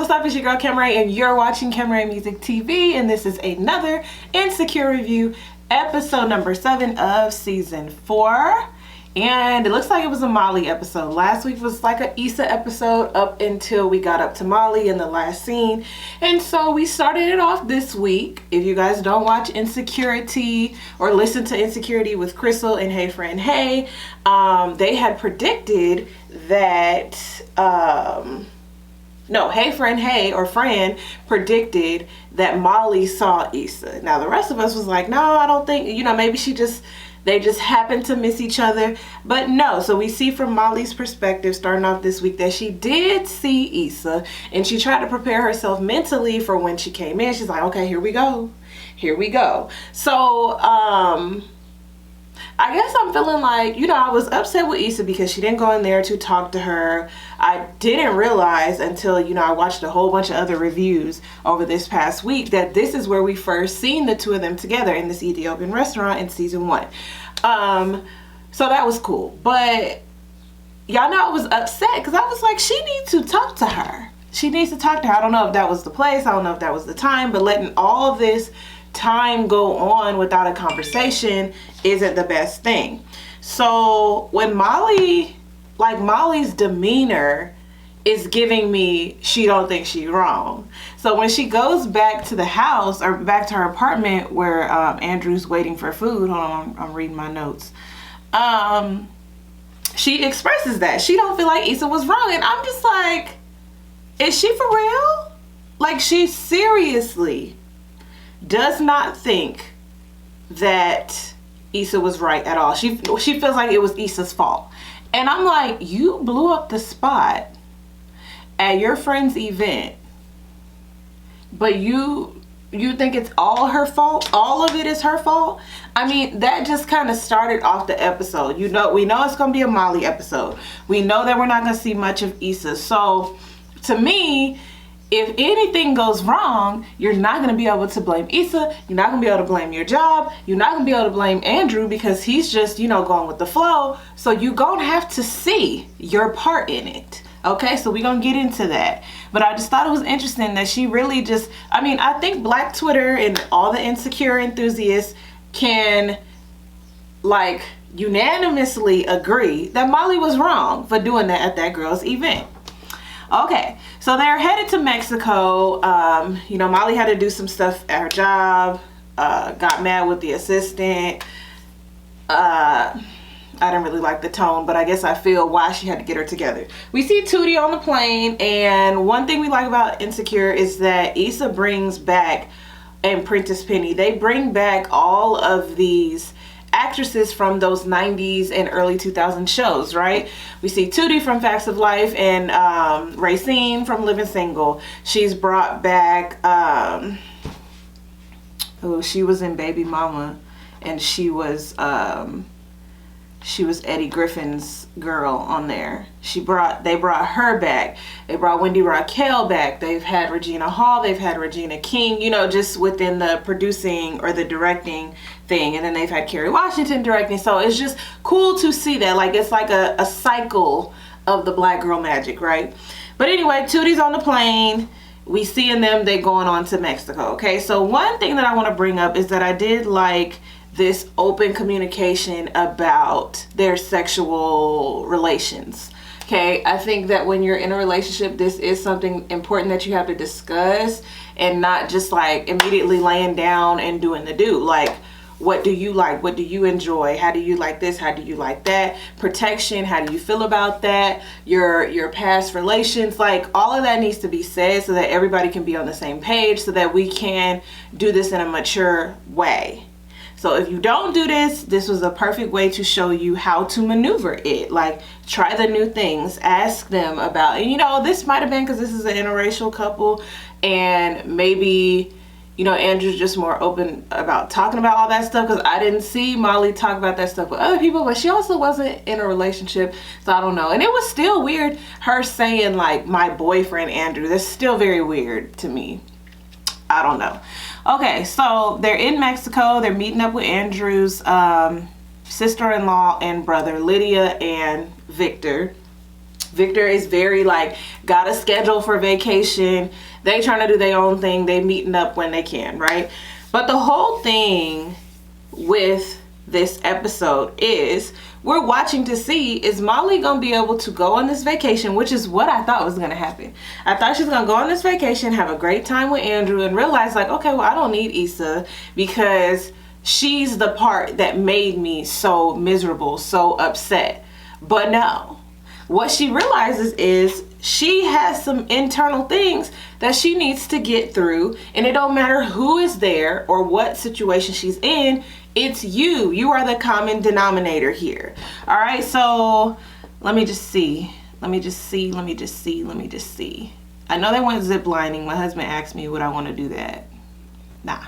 what's up? It's your girl Kim Ray, and you're watching Kim Ray Music TV, and this is another Insecure review, episode number 7 of season 4. And it looks like it was a Molly episode. Last week was like an Issa episode up until we got up to Molly in the last scene. And so we started it off this week. If you guys don't watch Insecurity or listen to Insecurity with Crystal and Hey Friend Hey, they had predicted that, Hey Friend Hey or Fran predicted that Molly saw Issa. Now the rest of us was like, no, I don't think, maybe they just happened to miss each other. But no, so we see from Molly's perspective starting off this week that she did see Issa, and she tried to prepare herself mentally for when she came in. She's like, okay, here we go. So I guess I'm feeling like, I was upset with Issa because she didn't go in there to talk to her. I didn't realize until, I watched a whole bunch of other reviews over this past week that this is where we first seen the two of them together in this Ethiopian restaurant in season 1. So that was cool. But y'all know I was upset because I was like, she needs to talk to her. I don't know if that was the place. I don't know if that was the time, but letting all of this time go on without a conversation isn't the best thing. So when Molly's demeanor is giving me she don't think she's wrong. So when she goes back to the house or back to her apartment where Andrew's waiting for food, hold on, I'm reading my notes. She expresses that she don't feel like Issa was wrong, and I'm just like, is she for real? Like, she seriously does not think that Issa was right at all. She feels like it was Issa's fault. And I'm like, you blew up the spot at your friend's event, but you think it's all her fault? All of it is her fault? I mean, that just kind of started off the episode. We know it's going to be a Molly episode. We know that we're not going to see much of Issa. So to me, if anything goes wrong, you're not going to be able to blame Issa. You're not going to be able to blame your job. You're not going to be able to blame Andrew because he's just, going with the flow. So you're going to have to see your part in it. Okay, so we're going to get into that. But I just thought it was interesting that she really just, I think Black Twitter and all the Insecure enthusiasts can, unanimously agree that Molly was wrong for doing that at that girl's event. Okay, so they're headed to Mexico. Molly had to do some stuff at her job, got mad with the assistant. I didn't really like the tone, but I guess I feel why she had to get her together. We see Tootie on the plane, and one thing we like about Insecure is that Issa brings back, and Prentice Penny, they bring back all of these actresses from those 90s and early 2000s shows, right? We see Tootie from Facts of Life and Racine from Living Single. She's brought back, she was in Baby Mama, and she was Eddie Griffin's girl on there. They brought her back. They brought Wendy Raquel back. They've had Regina Hall. They've had Regina King, just within the producing or the directing thing. And then they've had Kerry Washington directing. So it's just cool to see that. It's like a cycle of the Black girl magic, right? But anyway, Tootie's on the plane. We seeing them. They going on to Mexico. Okay, so one thing that I want to bring up is that I did like this open communication about their sexual relations. Okay, I think that when you're in a relationship, this is something important that you have to discuss, and not just immediately laying down and doing the do. What do you like? What do you enjoy? How do you like this? How do you like that? Protection, how do you feel about that? Your past relations, all of that needs to be said so that everybody can be on the same page, so that we can do this in a mature way. So if you don't do this was a perfect way to show you how to maneuver it. Try the new things, ask them about, and this might have been because this is an interracial couple, and maybe, Andrew's just more open about talking about all that stuff, because I didn't see Molly talk about that stuff with other people, but she also wasn't in a relationship, so I don't know. And it was still weird, her saying my boyfriend Andrew. That's still very weird to me. I don't know. Okay, so they're in Mexico. They're meeting up with Andrew's sister-in-law and brother, Lydia and Victor. Victor is very like, got a schedule for vacation. They trying to do their own thing. They meeting up when they can, right? But the whole thing with this episode is we're watching to see, is Molly gonna be able to go on this vacation, which is what I thought was gonna happen. I thought she was gonna go on this vacation, have a great time with Andrew, and realize like, okay, well, I don't need Issa because she's the part that made me so miserable, so upset. But no, what she realizes is she has some internal things that she needs to get through, and it don't matter who is there or what situation she's in, it's you. You are the common denominator here. All right, so let me just see. I know they went zip lining. My husband asked me would I want to do that. Nah,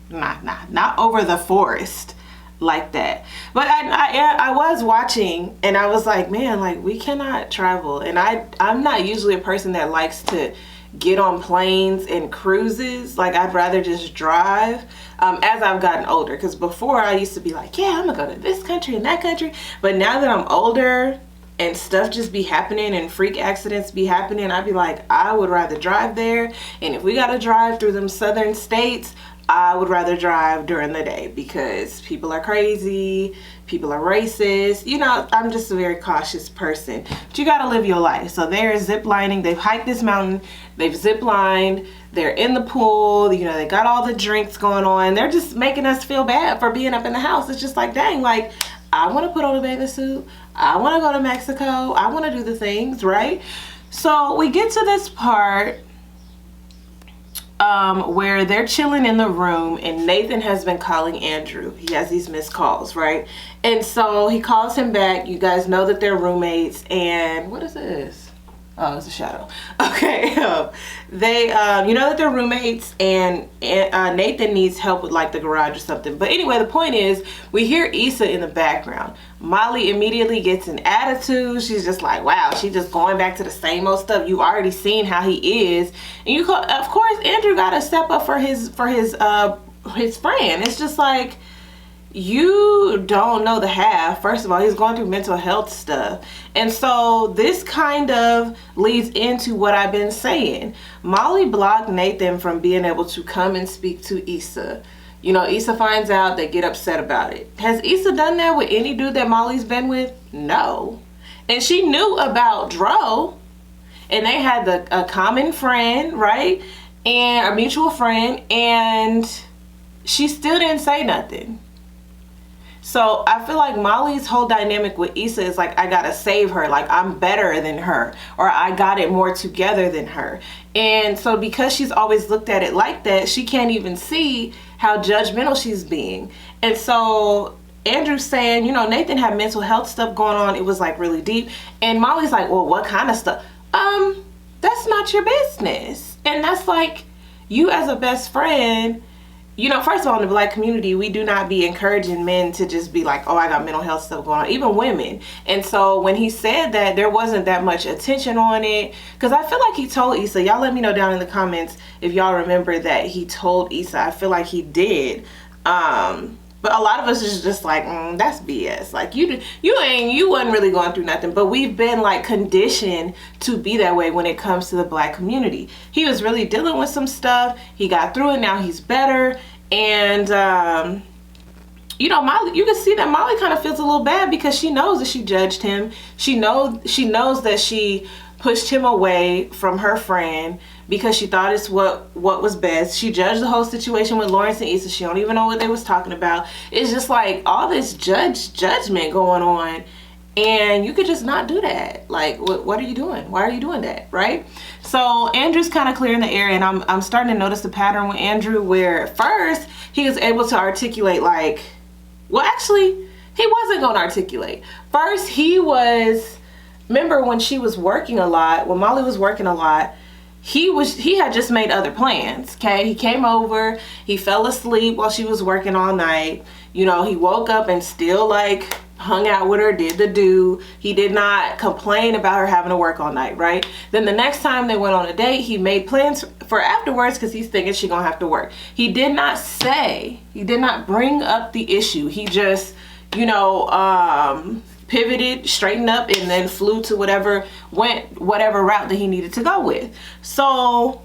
not over the forest like that. But I was watching and I was like, man, like we cannot travel. And I'm not usually a person that likes to get on planes and cruises. Like I'd rather just drive as I've gotten older, because before I used to be like, yeah, I'm gonna go to this country and that country. But now that I'm older and stuff just be happening and freak accidents be happening, I'd be like, I would rather drive there. And if we gotta drive through them southern states, I would rather drive during the day because people are crazy, people are racist. You know, I'm just a very cautious person. But you gotta live your life. So they're zip lining. They've hiked this mountain. They've zip lined. They're in the pool. You know, they got all the drinks going on. They're just making us feel bad for being up in the house. It's just like, dang, like, I want to put on a bathing suit. I want to go to Mexico. I want to do the things, right? So we get to this part where they're chilling in the room and Nathan has been calling Andrew. He has these missed calls, right? And so he calls him back. You guys know that they're roommates. And what is this? Oh, it's a shadow. Okay. They, you know that they're roommates, and Nathan needs help with like the garage or something. But anyway, the point is we hear Issa in the background. Molly immediately gets an attitude. She's just like, wow, she's just going back to the same old stuff. You already seen how he is. And of course, Andrew got to step up for his friend. It's just like, you don't know the half. First of all, he's going through mental health stuff. And so this kind of leads into what I've been saying. Molly blocked Nathan from being able to come and speak to Issa. You know, Issa finds out, they get upset about it. Has Issa done that with any dude that Molly's been with? No. And she knew about Dro. And they had a common friend, right? And a mutual friend. And she still didn't say nothing. So I feel like Molly's whole dynamic with Issa is like, I gotta save her, like I'm better than her, or I got it more together than her. And so because she's always looked at it like that, she can't even see how judgmental she's being. And so Andrew's saying, you know, Nathan had mental health stuff going on. It was like really deep. And Molly's like, well, what kind of stuff? That's not your business. And that's like, you as a best friend, you know, first of all, in the Black community, we do not be encouraging men to just be like, oh, I got mental health stuff going on, even women. And so when he said that, there wasn't that much attention on it, because I feel like he told Issa. Y'all let me know down in the comments if y'all remember that he told Issa. I feel like he did. But a lot of us is just like, that's BS. Like you wasn't really going through nothing. But we've been like conditioned to be that way when it comes to the Black community. He was really dealing with some stuff. He got through it. Now he's better. And you know, Molly, you can see that Molly kind of feels a little bad because she knows that she judged him. She knows that she pushed him away from her friend because she thought it's what was best. She judged the whole situation with Lawrence and Issa. She don't even know what they was talking about. It's just like all this judgment going on, and you could just not do that. Like, what are you doing? Why are you doing that, right? So Andrew's kind of clearing the air, and I'm starting to notice the pattern with Andrew where at first he was able to articulate like, well, actually he wasn't going to articulate. First he was, remember when she was working a lot, when Molly was working a lot, he had just made other plans. Okay, he came over, he fell asleep while she was working all night. You know, he woke up and still like hung out with her, did the do. He did not complain about her having to work all night, right? Then the next time they went on a date, he made plans for afterwards because he's thinking she's gonna have to work. He did not bring up the issue. He just, you know, pivoted, straightened up, and then flew to whatever route that he needed to go with. So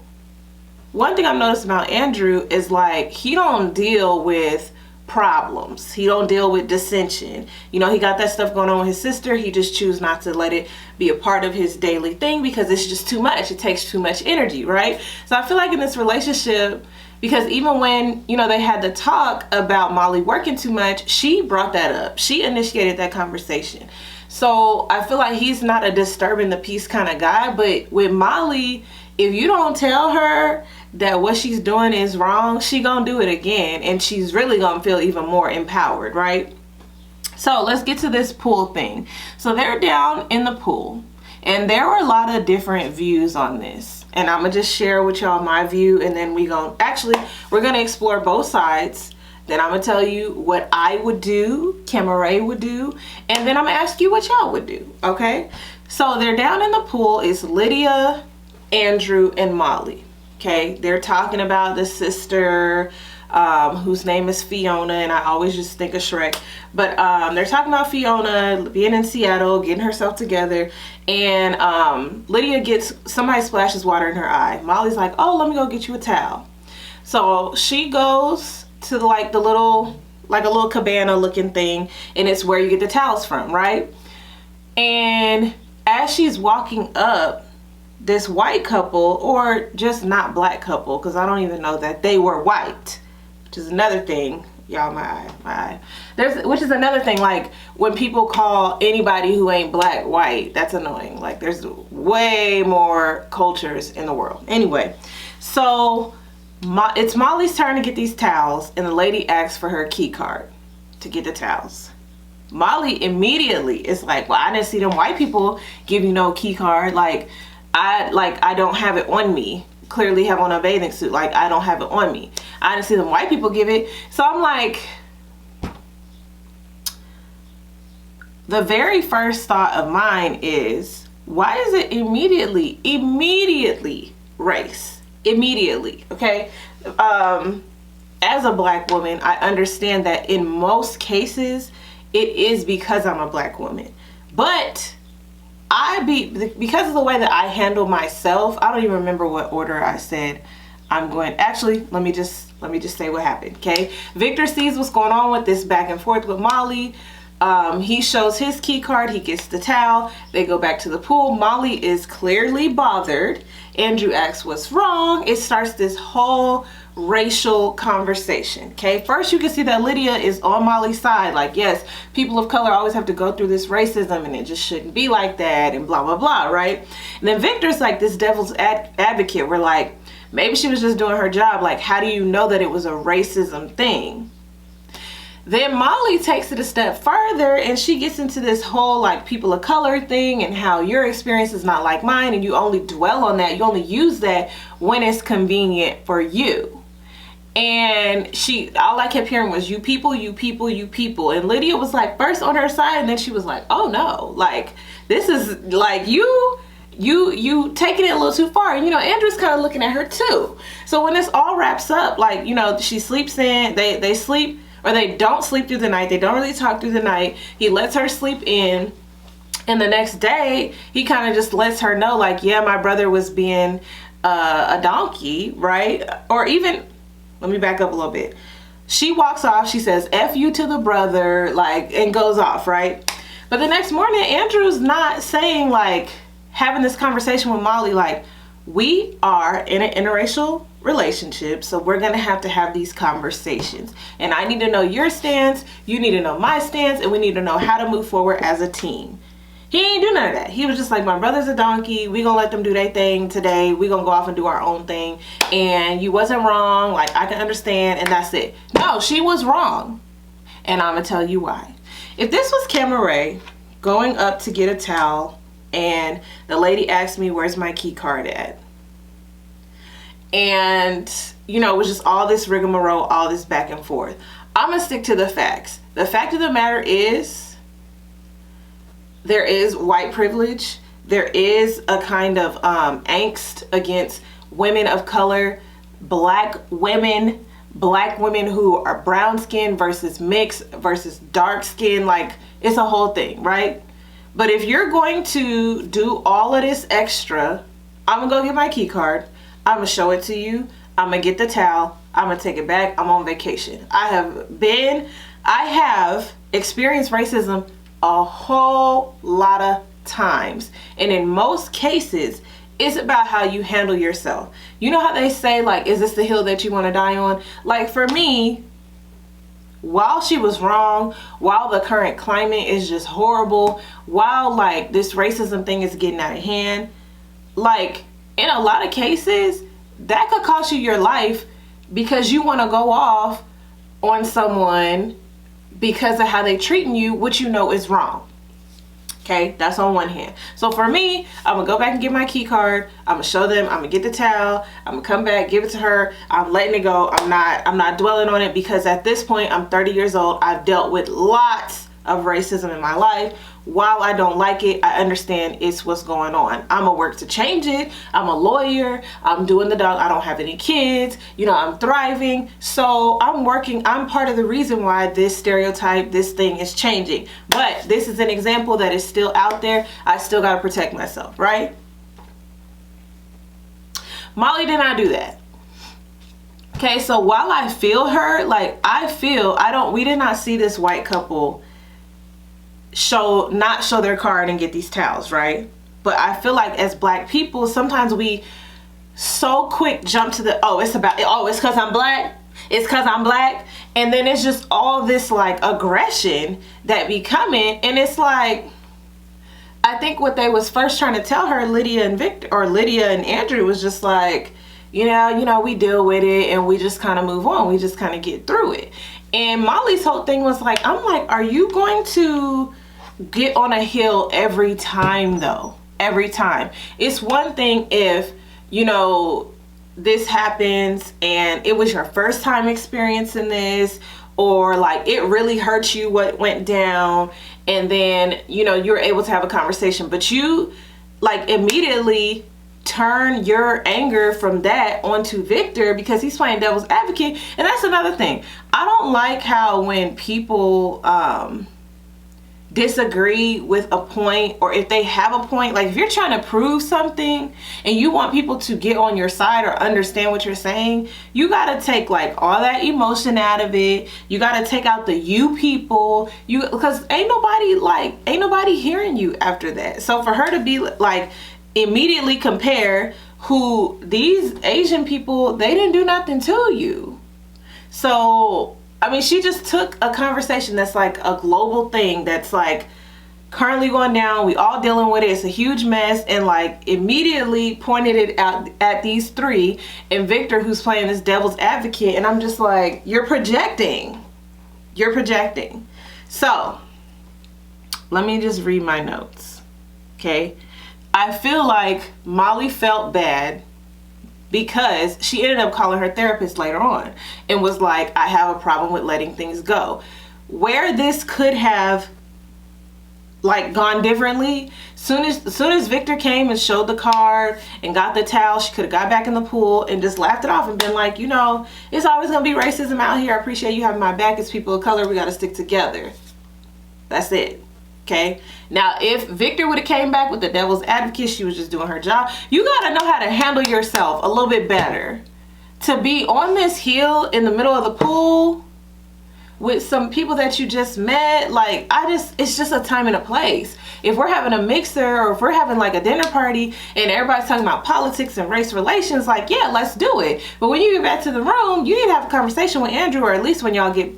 one thing I've noticed about Andrew is like he don't deal with problems. He don't deal with dissension. You know, he got that stuff going on with his sister. He just choose not to let it be a part of his daily thing because it's just too much. It takes too much energy, right? So I feel like in this relationship, because even when, you know, they had the talk about Molly working too much, she brought that up. She initiated that conversation. So I feel like he's not a disturbing the peace kind of guy. But with Molly, if you don't tell her that what she's doing is wrong, she gonna do it again, and she's really gonna feel even more empowered, right? So let's get to this pool thing. So they're down in the pool, and there were a lot of different views on this, and I'm gonna just share with y'all my view, and then we're gonna explore both sides. Then I'm gonna tell you what I would do, Kema would do, and then I'm gonna ask you what y'all would do, okay? So they're down in the pool. It's Lydia, Andrew, and Molly. Okay, they're talking about the sister whose name is Fiona, and I always just think of Shrek. But they're talking about Fiona being in Seattle, getting herself together, and Lydia somebody splashes water in her eye. Molly's like, oh, let me go get you a towel. So she goes to like a little cabana looking thing, and it's where you get the towels from, right? And as she's walking up, this white couple, or just not black couple, because I don't even know that they were white, which is another thing. Y'all, my eye. Which is another thing, like when people call anybody who ain't black white, that's annoying. Like there's way more cultures in the world. Anyway, so it's Molly's turn to get these towels, and the lady asks for her key card to get the towels. Molly immediately is like, well, I didn't see them white people give you no key card. I don't have it on me. Clearly have on a bathing suit. Like, I don't have it on me. I didn't see them white people give it. So I'm like, the very first thought of mine is, why is it immediately race? Immediately, okay? As a black woman, I understand that in most cases, it is because I'm a black woman. But because of the way that I handle myself, I don't even remember what order I said I'm going. Actually, let me just say what happened, okay? Victor sees what's going on with this back and forth with Molly. He shows his key card. He gets the towel. They go back to the pool. Molly is clearly bothered. Andrew asks what's wrong. It starts this whole racial conversation, okay? First, you can see that Lydia is on Molly's side. Like, yes, people of color always have to go through this racism, and it just shouldn't be like that, and blah, blah, blah, right? And then Victor's like this devil's advocate. We're like, maybe she was just doing her job. Like, how do you know that it was a racism thing? Then Molly takes it a step further, and she gets into this whole like people of color thing, and how your experience is not like mine, and you only dwell on that. You only use that when it's convenient for you. And all I kept hearing was, you people, you people, you people. And Lydia was like first on her side, and then she was like, oh no, like this is like you taking it a little too far. And you know, Andrew's kind of looking at her too. So when this all wraps up, like, you know, she sleeps in, they sleep, or they don't sleep through the night. They don't really talk through the night. He lets her sleep in, and the next day he kind of just lets her know, like, yeah, my brother was being a donkey, right? Or even, let me back up a little bit. She walks off, she says F you to the brother, like, and goes off, right? But the next morning, Andrew's not saying, like, having this conversation with Molly, like, we are in an interracial relationship, so we're gonna have to have these conversations, and I need to know your stance, you need to know my stance, and we need to know how to move forward as a team. He ain't do none of that. He was just like, my brother's a donkey, we gonna let them do their thing today, we gonna go off and do our own thing, and you wasn't wrong, like, I can understand, and that's it. No, she was wrong, and I'm gonna tell you why. If this was Kema going up to get a towel, and the lady asked me, where's my key card at? And, you know, it was just all this rigmarole, all this back and forth. I'm gonna stick to the facts. The fact of the matter is, there is white privilege. There is a kind of angst against women of color, black women who are brown skin versus mixed versus dark skin. Like, It's a whole thing, right? But if you're going to do all of this extra, I'm gonna go get my key card. I'm gonna show it to you. I'm gonna get the towel. I'm gonna take it back. I'm on vacation. I have experienced racism a whole lot of times. And in most cases, it's about how you handle yourself. You know how they say, like, is this the hill that you want to die on? Like, for me, while she was wrong, while the current climate is just horrible, while like this racism thing is getting out of hand, like in a lot of cases, that could cost you your life because you want to go off on someone because of how they treating you, which you know is wrong. Okay, that's on one hand. So for me, I'm gonna go back and get my key card. I'm gonna show them. I'm gonna get the towel. I'm gonna come back, give it to her. I'm letting it go. I'm not dwelling on it because at this point, I'm 30 years old. I've dealt with lots of racism in my life. While I don't like it, I understand it's what's going on. I'm gonna work to change it. I'm a lawyer. I'm doing the dog. I don't have any kids. You know, I'm thriving. So I'm working. I'm part of the reason why this stereotype, this thing is changing. But this is an example that is still out there. I still gotta protect myself, right? Molly did not do that. Okay, so while I feel her, like we did not see this white couple not show their card and get these towels, right? But I feel like as black people, sometimes we so quick jump to it's because I'm black. It's because I'm black. And then it's just all this like aggression that be coming. And it's like, I think what they was first trying to tell her, Lydia and Andrew, was just like, you know, we deal with it and we just kind of move on. We just kind of get through it. And Molly's whole thing was like, I'm like, are you going to get on a hill every time though? Every time. It's one thing if, you know, this happens and it was your first time experiencing this, or like it really hurt you what went down, and then, you know, you're able to have a conversation, but you like immediately turn your anger from that onto Victor because he's playing devil's advocate. And that's another thing. I don't like how when people disagree with a point, or if they have a point, like if you're trying to prove something and you want people to get on your side or understand what you're saying, you got to take like all that emotion out of it. You got to take out the you people, because ain't nobody hearing you after that. So for her to be like immediately compare who these Asian people, they didn't do nothing to you. So I mean, she just took a conversation that's like a global thing that's like currently going down. We all dealing with it. It's a huge mess, and like immediately pointed it out at these three and Victor, who's playing this devil's advocate. And I'm just like, you're projecting. You're projecting. So let me just read my notes. Okay. I feel like Molly felt bad because she ended up calling her therapist later on and was like, I have a problem with letting things go. Where this could have like gone differently, soon as Victor came and showed the card and got the towel, she could have got back in the pool and just laughed it off and been like, you know, it's always gonna be racism out here. I appreciate you having my back. As people of color, we gotta stick together. That's it. Okay. Now, if Victor would have came back with the devil's advocate, she was just doing her job. You got to know how to handle yourself a little bit better. To be on this hill in the middle of the pool with some people that you just met, like, it's just a time and a place. If we're having a mixer, or if we're having like a dinner party and everybody's talking about politics and race relations, like, yeah, let's do it. But when you get back to the room, you need to have a conversation with Andrew, or at least when y'all get,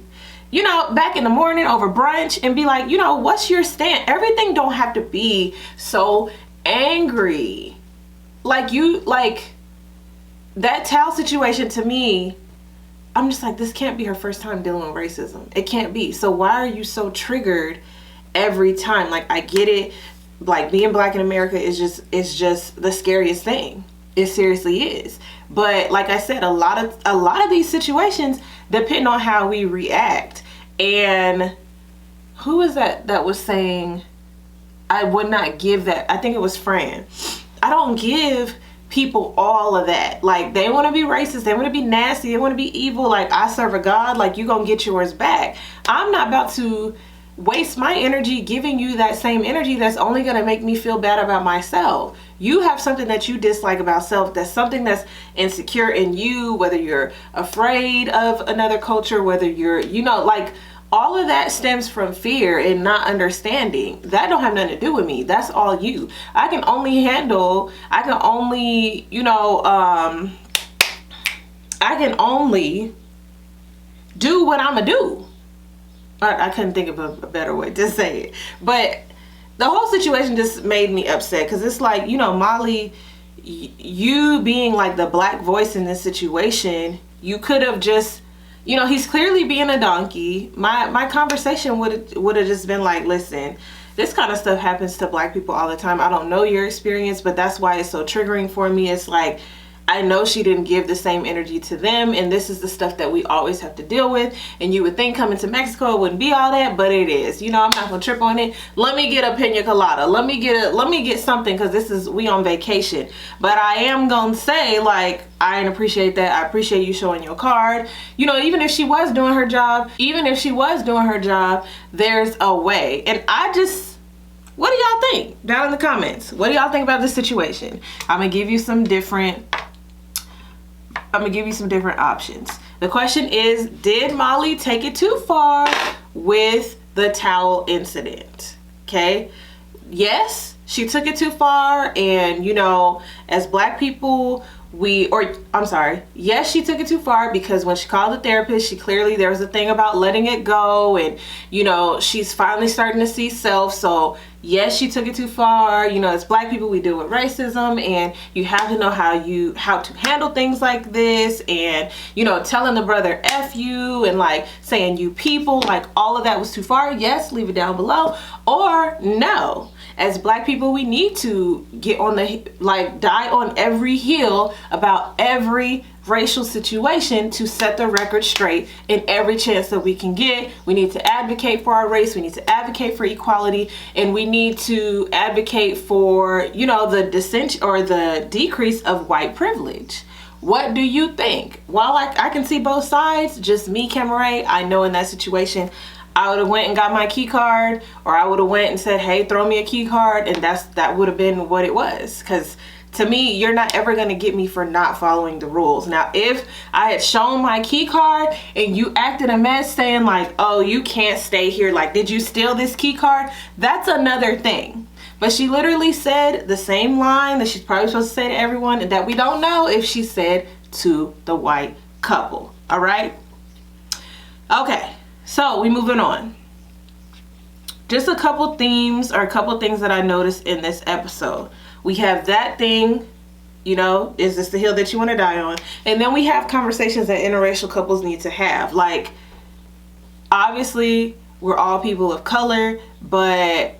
you know, back in the morning over brunch, and be like, you know, what's your stand? Everything don't have to be so angry. Like that towel situation, to me, I'm just like, this can't be her first time dealing with racism. It can't be. So why are you so triggered every time? Like, I get it. Like, being black in America is just the scariest thing. It seriously is. But like I said, a lot of these situations depend on how we react. And who was that was saying, I would not give that? I think it was Fran. I don't give people all of that. Like, they want to be racist, they want to be nasty, they want to be evil. Like, I serve a God. Like, you gonna get yours back. I'm not about to waste my energy giving you that same energy that's only going to make me feel bad about myself. You have something that you dislike about self, that's something that's insecure in you, whether you're afraid of another culture, whether you're, you know, like all of that stems from fear and not understanding. That don't have nothing to do with me. That's all you. I can only, you know, I can only do what I'm gonna do. I couldn't think of a better way to say it. But the whole situation just made me upset, because it's like, you know, Molly, you being like the black voice in this situation, you could have just, you know, he's clearly being a donkey. My conversation would have just been like, listen, this kind of stuff happens to black people all the time. I don't know your experience, but that's why it's so triggering for me. It's like, I know she didn't give the same energy to them, and this is the stuff that we always have to deal with. And you would think coming to Mexico it wouldn't be all that, but it is. You know, I'm not gonna trip on it. Let me get a pina colada. Let me get something, because we on vacation. But I am gonna say, like, I appreciate that. I appreciate you showing your card. You know, even if she was doing her job, there's a way. And what do y'all think? Down in the comments. What do y'all think about this situation? I'm gonna give you some different options. The question is, did Molly take it too far with the towel incident? Okay. Yes, she took it too far. And, you know, as black people, yes, she took it too far, because when she called the therapist, there was a thing about letting it go, and, you know, she's finally starting to see self. So yes, she took it too far. You know, as black people, we deal with racism, and you have to know how to handle things like this, and, you know, telling the brother F you, and like saying you people, like all of that was too far. Yes, leave it down below. Or no, as black people, we need to get on die on every hill about every racial situation to set the record straight in every chance that we can get. We need to advocate for our race. We need to advocate for equality, and we need to advocate for, you know, the descent or the decrease of white privilege. What do you think? While I can see both sides, just me, Cameray, I know in that situation, I would have went and got my key card, or I would have went and said, hey, throw me a key card, and that would have been what it was. Because to me, you're not ever going to get me for not following the rules. Now, if I had shown my key card and you acted a mess saying like, oh, you can't stay here, like, did you steal this key card? That's another thing. But she literally said the same line that she's probably supposed to say to everyone, and that we don't know if she said to the white couple. All right. Okay. So we moving on. Just a couple themes, or a couple things that I noticed in this episode. We have that thing, you know, is this the hill that you want to die on? And then we have conversations that interracial couples need to have. Like, obviously, we're all people of color, but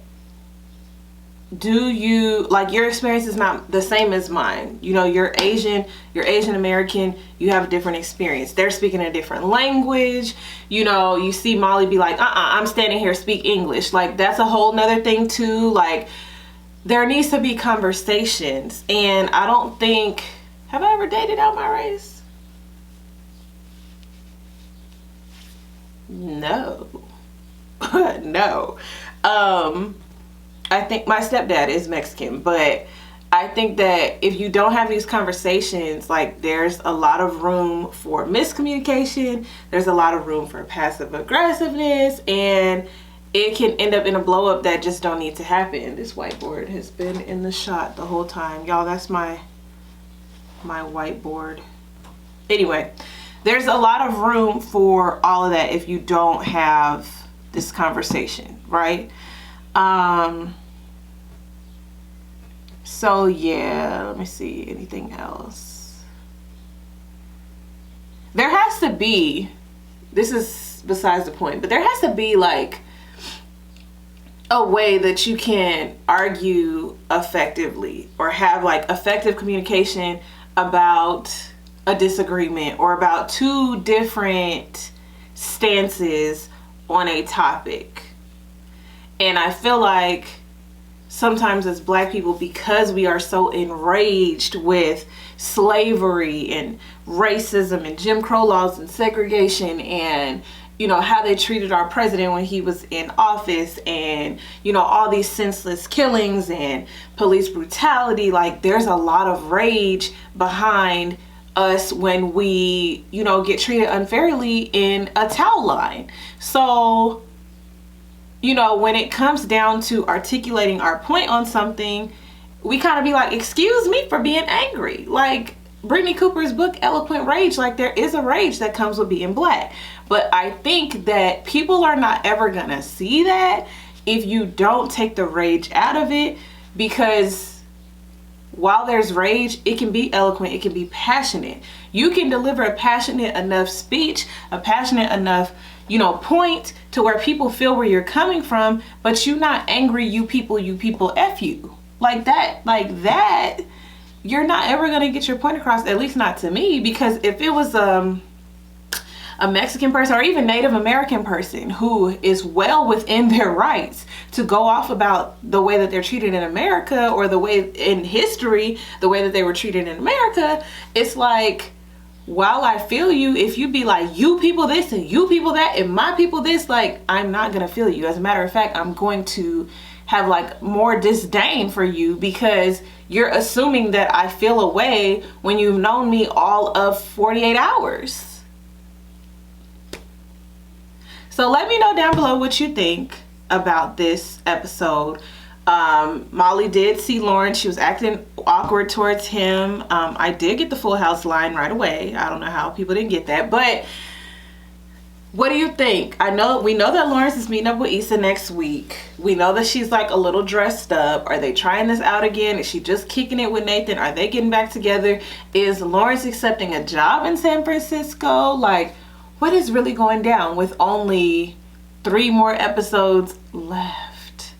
your experience is not the same as mine. You know, you're Asian American, you have a different experience. They're speaking a different language. You know, you see Molly be like, I'm standing here, speak English. Like, that's a whole nother thing too. Like, there needs to be conversations. And I don't think, have I ever dated out my race? No. No. I think my stepdad is Mexican, but I think that if you don't have these conversations, like, there's a lot of room for miscommunication. There's a lot of room for passive aggressiveness, and it can end up in a blow up that just don't need to happen. This whiteboard has been in the shot the whole time. Y'all, that's my whiteboard. Anyway, there's a lot of room for all of that if you don't have this conversation, right? So yeah, let me see, anything else? There has to be, this is besides the point, but there has to be like a way that you can argue effectively or have like effective communication about a disagreement or about two different stances on a topic. And I feel like sometimes as black people, because we are so enraged with slavery and racism and Jim Crow laws and segregation and you know, how they treated our president when he was in office, and, you know, all these senseless killings and police brutality. Like, there's a lot of rage behind us when we, you know, get treated unfairly in a towel line. So, you know, when it comes down to articulating our point on something, we kind of be like, excuse me for being angry. Like Brittany Cooper's book, Eloquent Rage, like there is a rage that comes with being black. But I think that people are not ever gonna see that if you don't take the rage out of it, because while there's rage, it can be eloquent, it can be passionate. You can deliver a passionate enough speech, a passionate enough, you know, point to where people feel where you're coming from, but you're not angry, you people, F you. Like that, you're not ever gonna get your point across, at least not to me, because if it was a Mexican person or even Native American person who is well within their rights to go off about the way that they're treated in America, or the way in history, the way that they were treated in America, it's like, while I feel you, if you be like, you people this and you people that and my people this, like, I'm not gonna feel you. As a matter of fact, I'm going to have like more disdain for you, because you're assuming that I feel a way when you've known me all of 48 hours. So let me know down below what you think about this episode. Molly did see Lawrence. She was acting awkward towards him. I did get the Full House line right away. I don't know how people didn't get that, but what do you think? We know that Lawrence is meeting up with Issa next week. We know that she's like a little dressed up. Are they trying this out again? Is she just kicking it with Nathan? Are they getting back together? Is Lawrence accepting a job in San Francisco? Like, what is really going down with only 3 more episodes left?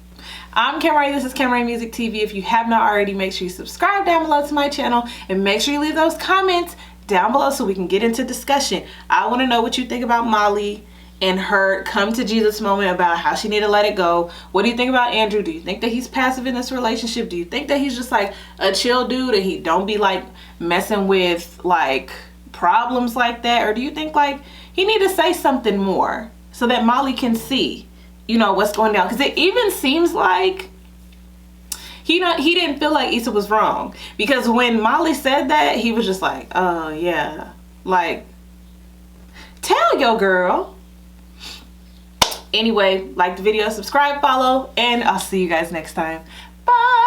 I'm Camry. This is Camry Music TV. If you have not already, make sure you subscribe down below to my channel, and make sure you leave those comments down below so we can get into discussion. I want to know what you think about Molly and her come to Jesus moment about how she need to let it go. What do you think about Andrew? Do you think that he's passive in this relationship? Do you think that he's just like a chill dude and he don't be like messing with like problems like that? Or do you think like he need to say something more so that Molly can see, you know, what's going down? Because it even seems like he didn't feel like Issa was wrong, because when Molly said that, he was just like, oh yeah, like, tell your girl. Anyway, like the video, subscribe, follow, and I'll see you guys next time. Bye.